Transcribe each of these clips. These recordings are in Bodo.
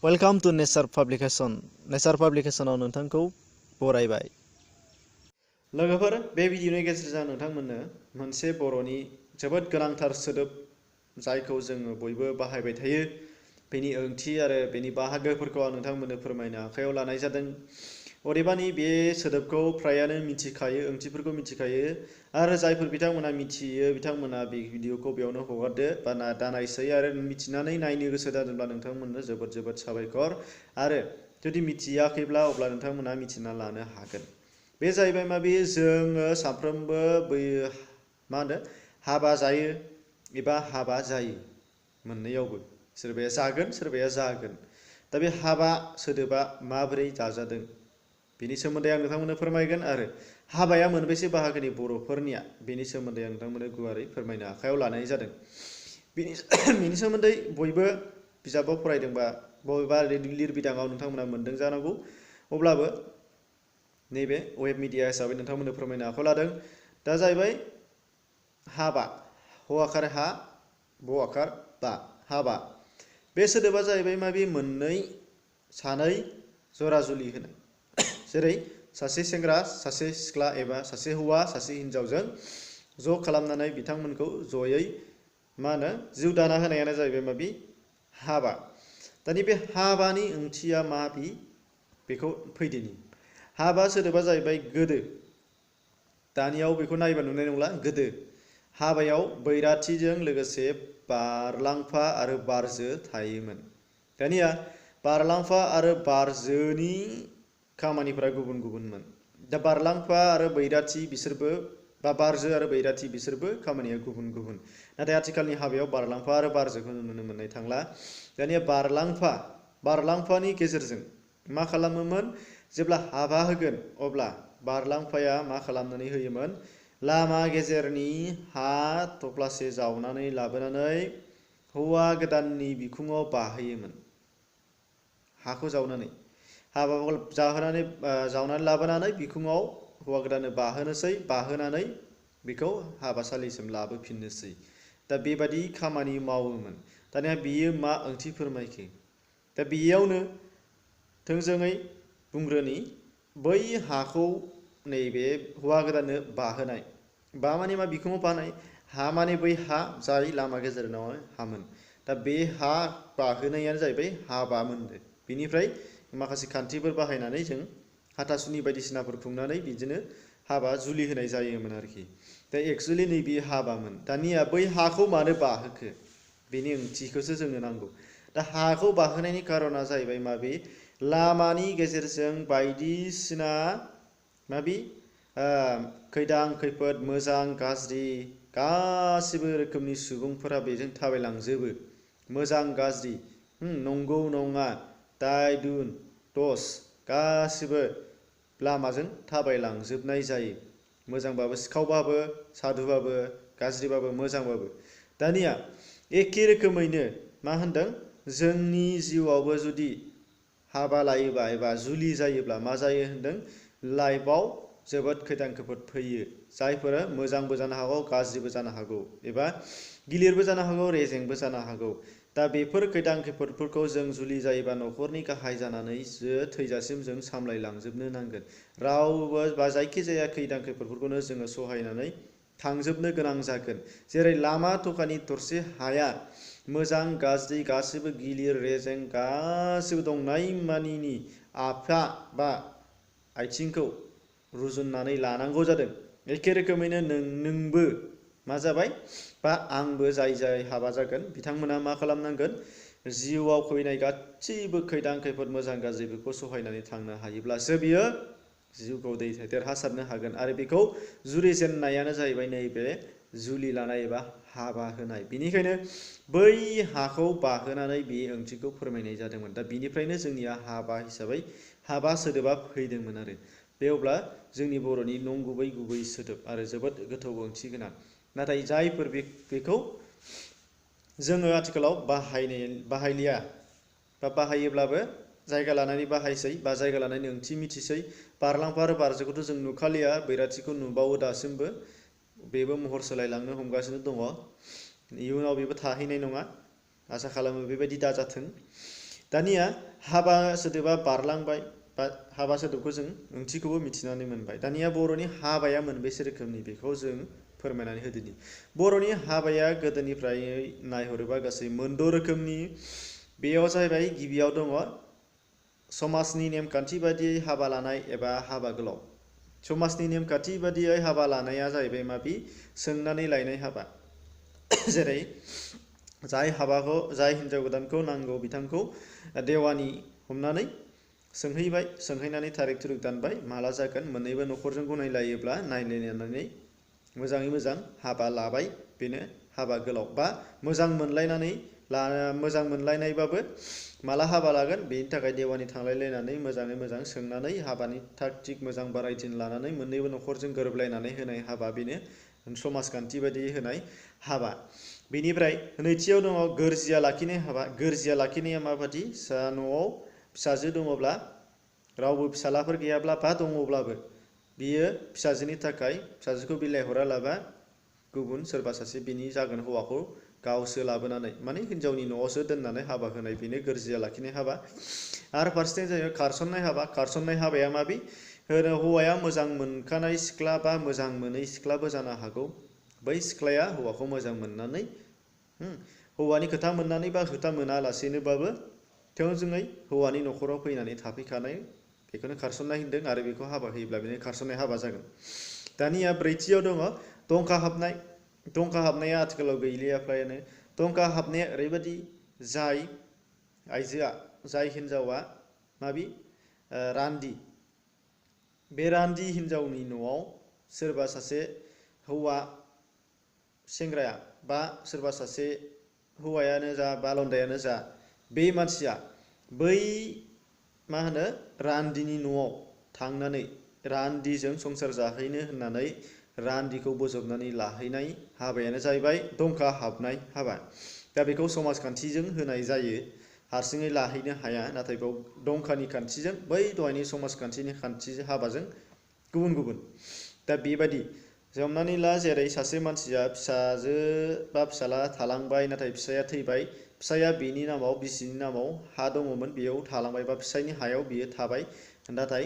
Welcome to nature publication. नेचार पाब्लिकेशनाव नोंथांखौ बरायबाय। लोगोफोर, बे भिडिअनि गेजेरजों नोंथांमोननो मोनसे बर'नि जोबोद गोनांथार सोदोब जायखौ जोङो बयबो बाहायबाय थायो बेनि ओंथि आरो बेनि बाहागोफोरखौ आं नोंथांमोननो फोरमायनो आखायाव लानाय जादों। अदेबानि बे सोदोबखौ फ्रायानो मिथिखायो, ओंथिफोरखौ मिथिखायो, आरो जायफोर बिथांमोना मिथियो बिथांमोना बे भिडिअखौ बेयावनो हगारदो बा दानायसै आरो मिथिनानै नायनो गोसो जादोंब्ला नोंथांमोननो जोबोद जोबोद साबायखर। आरो जुदि मिथियाखैब्ला अब्ला नोंथांमोना मिथिना लानो हागोन। बे जाहैबाय माबे जोङो साफ्रोमबो हाबा जायो एबा हाबा जायो मोननैयावबो, सोरबाया जागोन सोरबाया जागोन। दा बे हाबा सोदोबा माबोरै दाजादों बेनि सोमोन्दै आं नोंथांमोननो फोरमायगोन, आरो हाबाया मोनबेसे बाहागोनि बर'फोरनिया बेनि सोमोन्दै आं नोंथांमोननो गुवारै फोरमायनो आखायाव लानाय जादों। बेनि सोमोन्दै बयबो बिजाबाव फरायदोंबा बबेबा लिरबिदाङाव नोंथांमोना मोन्दों जानांगौ, अब्लाबो नैबे वेब मिडिया हिसाबै नोंथांमोननो फोरमायनो आखायाव लादों। दा जाहैबाय हाबा, हौवाखार हा, बआखार बा, हाबा। बे सोदोबा जाहैबाय माबे मोननै सानै जरा जुलि होनाय, जेरै सासे सेंग्रा सासे सिख्ला एबा सासे हौवा सासे हिनजावजों ज' खालामनानै बिथांमोनखौ जयै जिउ दाना होनायानो जाहैबाय माबि हाबा। दानि बे हाबानि ओंथिया माबि बेखौ फैदिनि। हाबा सोदोबा जाहैबाय गोदो, दानियाव बेखौ नायबा नुनाय नंला, गोदो हाबायाव बैराथिजों लोगोसे बारलांफा आरो बारजो थायोमोन। दानिया बारलांफा आरो बारजोनि खामानिफोरा गुबुन गुबुनमोन। दा बारलांफा आरो बैराथि बिसोरबो बा बारजो आरो बैराथि बिसोरबो खामानिया गुबुन गुबुन। नाथाय आथिखालनि हाबायाव बारलांफा आरो बारजोखौ नुनो मोननाय थांला। दानिया बारलांफानि गेजेरजों मा खालामोमोन, जेब्ला हाबा होगोन अब्ला बारलांफाया मा खालामनानै होयोमोन, लामा गेजेरनि हा थफ्लासे जावनानै लाबोनानै हौवा गोदाननि बिखुङाव बाहोयोमोन। हाखौ जावनानै जावनानै लाबोनानै बिखुङाव हौवा गोदाननो बाहोनोसै, बाहोनानै बेखौ हाबासालिसिम लाबोफिननोसै। दा बेबादि खामानि मावोमोन। दानिया बियो मा ओंथि फोरमायखो? दा बेयावनो थोंजोङै बुंग्रोनि, बै हाखौ नैबे हौवा गोदाननो बाहोनाय, बा माने मा बिखुङाव बानाय, हा माने बै हा जाय लामा गेजेराव हामोन। दा बे हा बाहोनायानो जाहैबाय हाबामोननो। बिनिफ्राय माखासे खान्थिफोर बाहायनानै जों हाथासुनि बायदिसिनाफोर खुंनानै बिदिनो हाबा जुलि होनाय जायोमोन आरोखि। दा एक्सुवेलि नैबे हाबामोन। दानिया बै हाखौ मानो बाहोखो बेनि ओंथिखौसो जोंनो नांगौ। दा हाखौ बाहोनायनि खारना जाहैबाय माबे, लामानि गेजेरजों बायदिसिना खैदां खैफोद मोजां गाज्रि गासिबो रोखोमनि सुबुंफोरा बेजों थाबायलांजोबो। मोजां गाज्रि, नंगौ नङा, दाय दुन दस गासिबो लामाजों थाबायलांजोबनाय जायो। मोजांबाबो सिखावबाबो, साधुबाबो, गाज्रिबाबो, मोजांबाबो। दानिया एखे रोखोमैनो मा होनदों, जोंनि जिउआवबो जुदि हाबा लायोबा एबा जुलि जायोब्ला मा जायो होनदों, लाइफआव जोबोद खैदां खैफोद फैयो, जायफोरा मोजांबो जानो हागौ गाज्रिबो जानो हागौ, एबा गिलिरबो जानो हागौ रेजेंबो जानो हागौ। दा बेफोर खैदां खैफोदफोरखौ जों जुलि जायोबा न'खरनि गाहाय जानानै थैजासिम जों सामलायलांजोबनो नांगोन। रावबो बा जायखिजाया खैदां खैफोदफोरखौनो जोङो सहायनानै थांजोबनो गोनां जागोन। जेरै लामा थखानि दरसे हाया मोजां गाज्रि गासिबो गिलिर रेजें गासिबो दंनाय मानिनि आफा बा आथिंखौ रुजुननानै लानांगौ जादों। एखे रोखोमैनो नोंबो मा जाबाय, बा आंबो जाय हाबा जागोन बिथांमोना मा खालामनांगोन, जिउआव फैनाय गासैबो खैदां खैफोद मोजां गाज्रि बेखौ सहायनानै थांनो हायोब्लासो बियो जिउखौ देरहासारनो हागोन। आरो बेखौ जुरिजेननायानो जाहैबाय नैबे जुलि लानाय एबा हाबा होनाय। बेनिखायनो बै हाखौ बाहोनानै बे ओंथिखौ फोरमायनाय जादोंमोन। दा बिनिफ्रायनो जोंनिया हाबा हिसाबै हाबा सोदोबा फैदोंमोन आरो बे अब्ला जोंनि बर'नि नंगुबै गुबै सोदोब आरो जोबोद गोथौ ओंथि गोनां। नाथाय जायफोर बेखौ जोङो आथिखालाव बाहायलिया, बा बाहायोब्लाबो जायगा लानानै बाहायसै बा जायगा लानानै ओंथि मिथिसै। बारलांफा आरो बारजोखौथ' जों नुखालिया, बैराथिखौ नुबावो दासिमबो। बेबो महर सोलायलांनो हमगासिनो दङ। इयुनाव बेबो थाहैनाय नङा, आसा खालामो बेबायदि दाजाथों। दानिया हाबा सोदोबा बारलांबाय बा हाबा सोदोबखौ जों ओंथिखौबो मिथिनानै मोनबाय। दानिया बर'नि हाबाया मोनबेसे रोखोमनि बेखौ जों फोरमायनानै होदोनि। बर'नि हाबाया गोदोनिफ्राय नायहरोबा गासै मोनद' रोखोमनि। बेयाव जाहैबाय गिबियाव दङ समाजनि नेमखान्थि बादियै हाबा लानाय एबा हाबा गोलाव। समाजनि नेमखान्थि बादियै हाबा लानाया जाहैबाय माबि सोंनानै लायनाय हाबा। जेरै जाय हिनजाव गोदानखौ नांगौ बिथांखौ देवानि हमनानै सोंहैबाय, सोंहैनानै थारिख थुरिख दानबाय, माला जागोन, मोननैबो न'खरजों गनायलायोब्ला नायलायनानै मोजाङै मोजां हाबा लाबाय, बेनो हाबा गोलाव। बा मोजां मोनलायनायबाबो माला हाबा लागोन बेनि थाखाय देवानि थांलायलायनानै मोजाङै मोजां सोंनानै हाबानि थाग थिग मोजां बाराय दिन लानानै मोननैबो न'खरजों गोरोबलायनानै होनाय हाबा, बेनो समाजखान्थि बायदियै होनाय हाबा। बेनिफ्राय नैथियाव दङ गोरजिया लाखिनाय हाबा। गोरजिया लाखिनाया माबादि? न'आव फिसाजो दङब्ला, रावबो फिसालाफोर गैयाब्ला बा दङब्लाबो बियो फिसाजोनि थाखाय फिसाजोखौ बिलाइ हरालाबा गुबुन सोरबा सासे बिनि जागोन हौवाखौ गावसो लाबोनानै माने हिनजावनि न'आवसो दोननानै हाबा होनाय, बेनो गोरजिया लाखिनाय हाबा। आरो फारसेथिं जाहैबाय खारसननाय हाबा। खारसननाय हाबाया माबि? हौवाया मोजां मोनखानाय सिख्ला बा मोजां मोनै सिख्लाबो जानो हागौ। बै सिख्लाया हौवाखौ मोजां मोननानै हौवानि खोथा मोननानै बा खोथा मोनालासेनोबाबो थोंजोङै हौवानि न'खराव फैनानै थाफैखानाय, बेखौनो खारसननाय होनदों। आरो बेखौ हाबा होयोब्ला बेनो खारसननाय हाबा जागोन। दानिया ब्रैथियाव दङ दंखा हाबनाय। दंखा हाबनाया आथिखालाव गैलिया फ्रायानो। दंखा हाबनाया ओरैबायदि, जाय आइजोआ, जाय हिनजावा माबि रान्दि, बे रान्दि हिनजावनि न'आव सोरबा सासे हौवा सेंग्राया बा सोरबा सासे हौवायानो जा बा लन्दायानो जा, बे मानसिया बै रान्दिनि न'आव थांनानै रान्दिजों संसार जाहैनो होननानै रान्दिखौ बोजबनानै लाहैनाय हाबायानो जाहैबाय दंखा हाबनाय हाबा। दा बेखौ समाजखान्थिजों होनाय जायो, हारसिङै लाहैनो हाया। नाथाय बेयाव दंखानि खान्थिजों बै दहायनि समाजखान्थिनि हाबाजों गुबुन गुबुन। दा बेबायदि हमनानै ला, जेरै सासे मानसिया फिसाजो बा फिसाला थालांबाय, नाथाय फिसाया थैबाय, फिसाया बिनि नामाव, बिसिनि नामाव हा दङमोन, बेयाव थालांबाय बा फिसायनि हायाव बियो थाबाय, नाथाय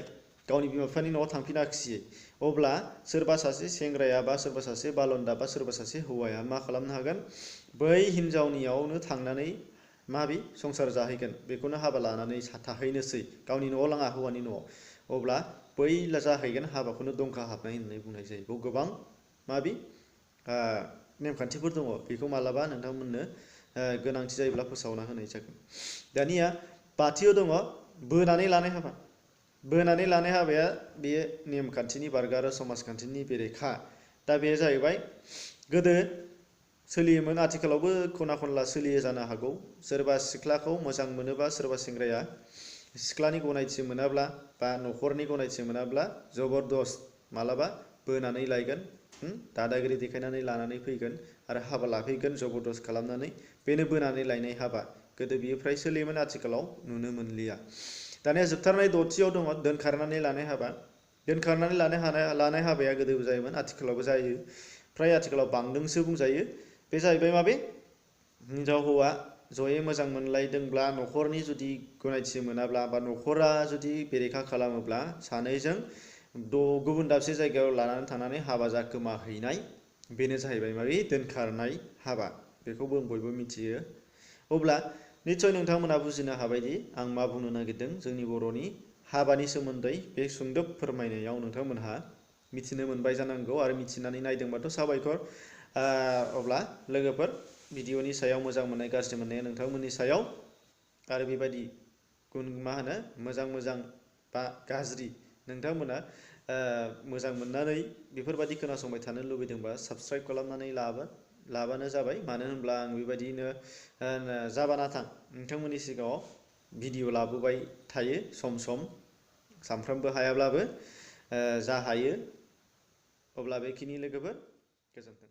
गावनि बिमा बिफानि न'आव थांफिनाखिसै। अब्ला सोरबा सासे सेंग्राया बा सोरबा सासे बालन्दा बा सोरबा सासे हौवाया मा खालामनो हागोन? बै हिनजावनियावनो थांनानै संसार जाहैगोन, बेखौनो हाबा लानानै थाहैनोसै, गावनि न'आव लाङा, हौवानि न'आव। अब्ला बै जाहैगोन हाबाखौनो दंखा हाबनाय होननानै बुंनाय जायो। बेयाव गोबां नेमखान्थिफोर दङ। बेखौ मालाबा नोंथांमोननो गोनांथि जायोब्ला फोसावना होनाय जागोन। दानिया बाथियाव दङ बोनानै लानाय हाबा। बोनानै लानाय हाबाया बेयो नेमखान्थिनि बारगा आरो समाजखान्थिनि बेरेखा। दा बेयो जाहैबाय गोदो सोलियोमोन, आथिखालावबो खना खनला सोलियो जानो हागौ। सोरबा सिख्लाखौ मोजां मोनोबा, सोरबा सेंग्राया सिख्लानि गनायथि मोनाब्ला बा न'खरनि गनायथि मोनाब्ला जबरदस्त मालाबा बोनानै लायगोन, दादागिरि देखायनानै लानानै फैगोन आरो हाबा लाफैगोन जबरदस्त खालामनानै, बेनो बोनानै लायनाय हाबा। गोदो बियो फ्राय सोलियोमोन, आथिखालाव नुनो मोनलिया। दानिया जोबथारनाय दथियाव दङ दोनखारनानै लानाय हाबा। दोनखारनानै लानाय हाबाया गोदोबो जायोमोन, आथिखालावबो जायो। फ्राय आथिखालाव बांदोंसो बुंजायो। बे जाहैबाय माबे? हिनजाव हौवा जयै मोजां मोनलायदोंब्ला, न'खरनि जुदि गनायथि मोनाब्ला बा न'खरा जुदि बेरेखा खालामोब्ला, सानैजों गुबुन दाबसे जायगायाव लानानै थांनानै हाबा जाखोमाहैनाय, बेनो जाहैबाय माबे? दोनखारनाय हाबा। बेखौ बयबो मिथियो। अब्ला निस्सय नोंथांमोना बुजिनो हाबायदि आं मा बुंनो नागिरदों। जोंनि बर'नि हाबानि सोमोन्दै बे सुंदब फोरमायनायाव नोंथांमोनहा मिथिनो मोनबाय जानांगौ, आरो मिथिनानै नायदोंबाथ' साबायखर। अब्ला लोगोफोर, भिडिअनि सायाव मोजां मोननाय गाज्रि मोननाया नोंथांमोननि सायाव। आरो बेबायदि मोजां बा गाज्रि नोंथांमोना मोजां मोननानै बेफोरबायदि खोनासंबाय थानो लुबैदोंबा साबस्क्राइब खालामनानै लाबानो जाबाय। मानो होनब्ला आं बेबायदिनो जाबानाथां नोंथांमोननि सिगाङाव भिडिअ लाबोबाय थायो सम सम, सानफ्रामबो हायाब्लाबो जा हायो। अब्ला बेखिनि लोगोफोर, गोजोन्थों।